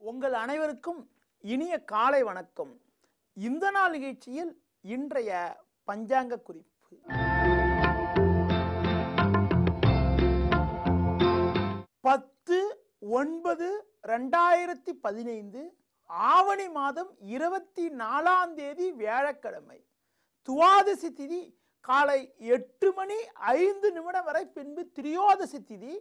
உங்கள் அனைவருக்கும் இனிய காலை வணக்கம். இந்த நாள் நிகழ்ச்சியில் இன்றைய பஞ்சாங்க குறிப்பு. 10/9/2015 ஆவணி மாதம் 24ஆம் தேதி வியாழக்கிழமை. துவாதசி திதி காலை 8:05 வரை, பின்பு திரியோதசி திதி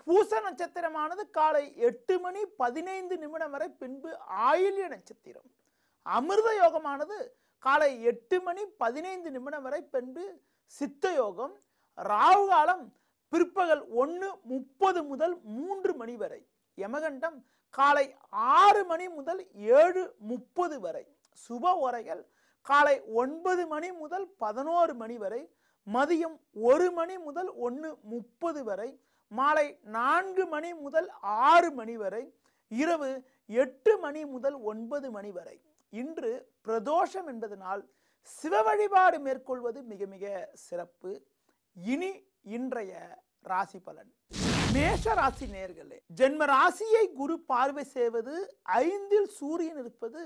பூச நட்சத்திரமானது காலை 8:15 வரை, பின்பு ஆயில்ய நட்சத்திரம். அமிர்த யோகமானது காலை 8:15 வரை, பின்பு சித்த யோகம். ராகு காலம் பிற்பகல் 1:30 முதல் 3 மணி வரை. யமகண்டம் காலை 6 மணி முதல் 7:30 வரை. சுப ஓரைகள் காலை 9 மணி முதல் 11 மணி வரை, மதியம் 1 மணி முதல் 1:30 வரை, மாலை 4 மணி முதல் 6 மணி வரை, இரவு 8 மணி முதல் 9 மணி வரை. இன்று பிரதோஷம் என்பதனால் சிவ வழிபாடு மேற்கொள்வது மிக மிக சிறப்பு. இனி இன்றைய ராசி பலன். மேஷ ராசி நேயர்களே, ஜென்ம ராசியை குரு பார்வை செய்வது, 5ல் சூரியன் இருப்பது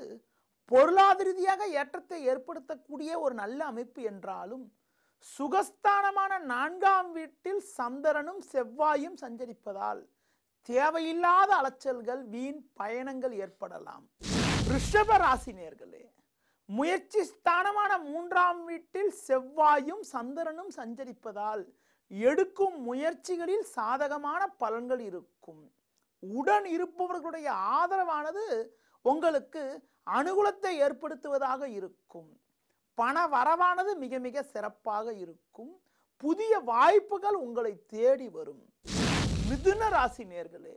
பொருளாதார ரீதியாக ஏற்றத்தை ஏற்படுத்தக்கூடிய ஒரு நல்ல அமைப்பு என்றாலும், சுகஸ்தானமான 4ஆம் வீட்டில் சந்திரனும் செவ்வாயும் சஞ்சரிப்பதால் தேவையில்லாத அலைச்சல்கள், வீண் பயணங்கள் ஏற்படலாம். ரிஷப ராசி நேயர்களே, முயற்சி ஸ்தானமான 3ஆம் வீட்டில் செவ்வாயும் சந்திரனும் சஞ்சரிப்பதால் எடுக்கும் முயற்சிகளில் சாதகமான பலன்கள் இருக்கும். உடன் இருப்பவர்களுடைய ஆதரவானது உங்களுக்கு அனுகூலத்தை ஏற்படுத்துவதாக இருக்கும். பண வரவானது மிக மிக சிறப்பாக இருக்கும். புதிய வாய்ப்புகள் உங்களை தேடி வரும். மிதுன ராசி நேயர்களே,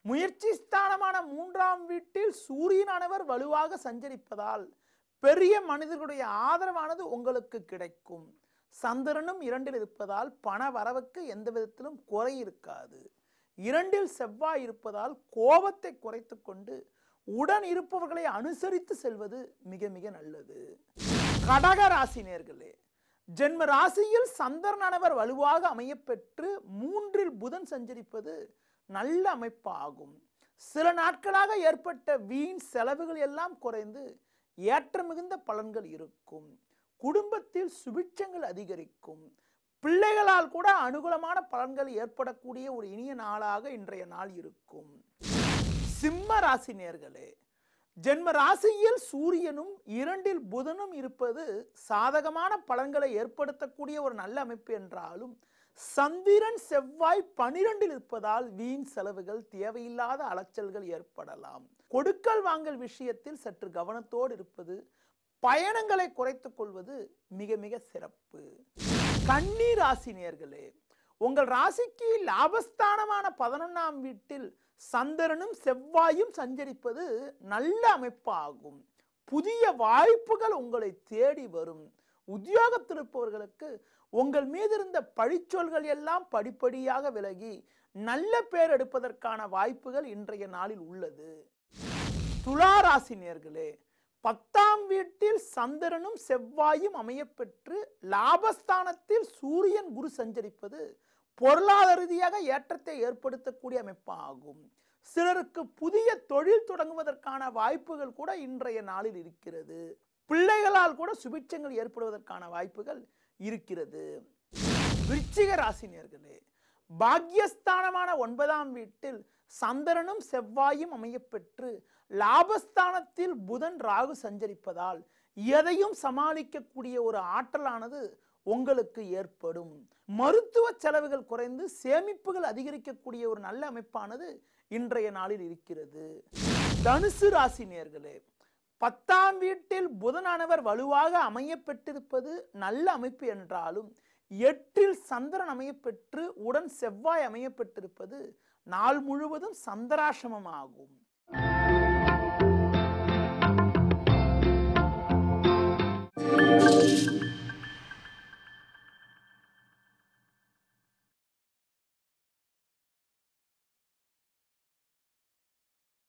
முயற்சி ஸ்தானமான 3ஆம் வீட்டில் சூரியனானவர் வலுவாக சஞ்சரிப்பதால் பெரிய மனிதர்களுடைய ஆதரவானது உங்களுக்கு கிடைக்கும். சந்திரனும் 2ல் இருப்பதால் பண வரவுக்கு எந்த விதத்திலும் குறை இருக்காது. 2ல் செவ்வாய் இருப்பதால் கோபத்தை குறைத்து கொண்டு உடன் இருப்பவர்களை அனுசரித்து செல்வது மிக மிக நல்லது. கடக ராசி நேயர்களே, ஜென்ம ராசியில் சந்திரனானவர் வலுவாக அமையப்பெற்று 3ல் புதன் சஞ்சரிப்பது நல்ல அமைப்பாகும். சில நாட்களாக ஏற்பட்ட வீண் செலவுகள் எல்லாம் குறைந்து ஏற்ற மிகுந்த பலன்கள் இருக்கும். குடும்பத்தில் சுபிட்சங்கள் அதிகரிக்கும். பிள்ளைகளால் கூட அனுகூலமான பலன்கள் ஏற்படக்கூடிய ஒரு இனிய நாளாக இன்றைய நாள் இருக்கும். சிம்ம ராசி நேயர்களே, ஜென்ம ராசியில் சூரியனும் 2ல் புதனும் இருப்பது சாதகமான பலன்களை ஏற்படுத்தக்கூடிய ஒரு நல்ல அமைப்பு என்றாலும், சந்திரன் செவ்வாய் 12ல் இருப்பதால் வீண் செலவுகள், தேவையில்லாத அலைச்சல்கள் ஏற்படலாம். கொடுக்கல் வாங்கல் விஷயத்தில் சற்று கவனத்தோடு இருப்பது, பயணங்களை குறைத்துக் கொள்வது மிக மிக சிறப்பு. கன்னி ராசி நேயர்களே, உங்கள் ராசிக்கு லாபஸ்தானமான 11ஆம் வீட்டில் சந்திரனும் செவ்வாயும் சஞ்சரிப்பது நல்ல அமைப்பாகும். புதிய வாய்ப்புகள் உங்களை தேடி வரும். உத்தியோகத்தில் இருப்பவர்களுக்கு உங்கள் மீது இருந்த பழிச்சொல்கள் எல்லாம் படிப்படியாக விலகி நல்ல பேர் எடுப்பதற்கான வாய்ப்புகள் இன்றைய நாளில் உள்ளது. துலா ராசி நேயர்களே, 10ஆம் வீட்டில் சந்திரனும் செவ்வாயும் அமையப்பெற்று லாபஸ்தானத்தில் சூரியன் குரு சஞ்சரிப்பது பொருளாதார ரீதியாக ஏற்றத்தை ஏற்படுத்தக்கூடிய அமைப்பாகும். சிலருக்கு புதிய தொழில் தொடங்குவதற்கான வாய்ப்புகள் கூட இன்றைய நாளில் இருக்கிறது. பிள்ளைகளால் கூட சுபிட்சங்கள் ஏற்படுவதற்கான வாய்ப்புகள் இருக்கிறது. விருச்சிக ராசி நேயர்களே, பாக்யஸ்தானமான 9ஆம் வீட்டில் சந்திரனும் செவ்வாயும் அமையப்பெற்று லாபஸ்தானத்தில் புதன் ராகு சஞ்சரிப்பதால் எதையும் சமாளிக்கக்கூடிய ஒரு ஆற்றலானது உங்களுக்கு ஏற்படும். மருத்துவ செலவுகள் குறைந்து சேமிப்புகள் அதிகரிக்கக்கூடிய ஒரு நல்ல அமைப்பானது இன்றைய நாளில் இருக்கிறது. தனுசு ராசி நேயர்களே, 10ஆம் வீட்டில் புதனானவர் வலுவாக அமையப்பெற்றிருப்பது நல்ல அமைப்பு என்றாலும், 8ல் சந்திரன் அமையப்பெற்று உடன் செவ்வாய் அமையப்பெற்றிருப்பது நாள் முழுவதும் சந்திராசிரமமாகும்.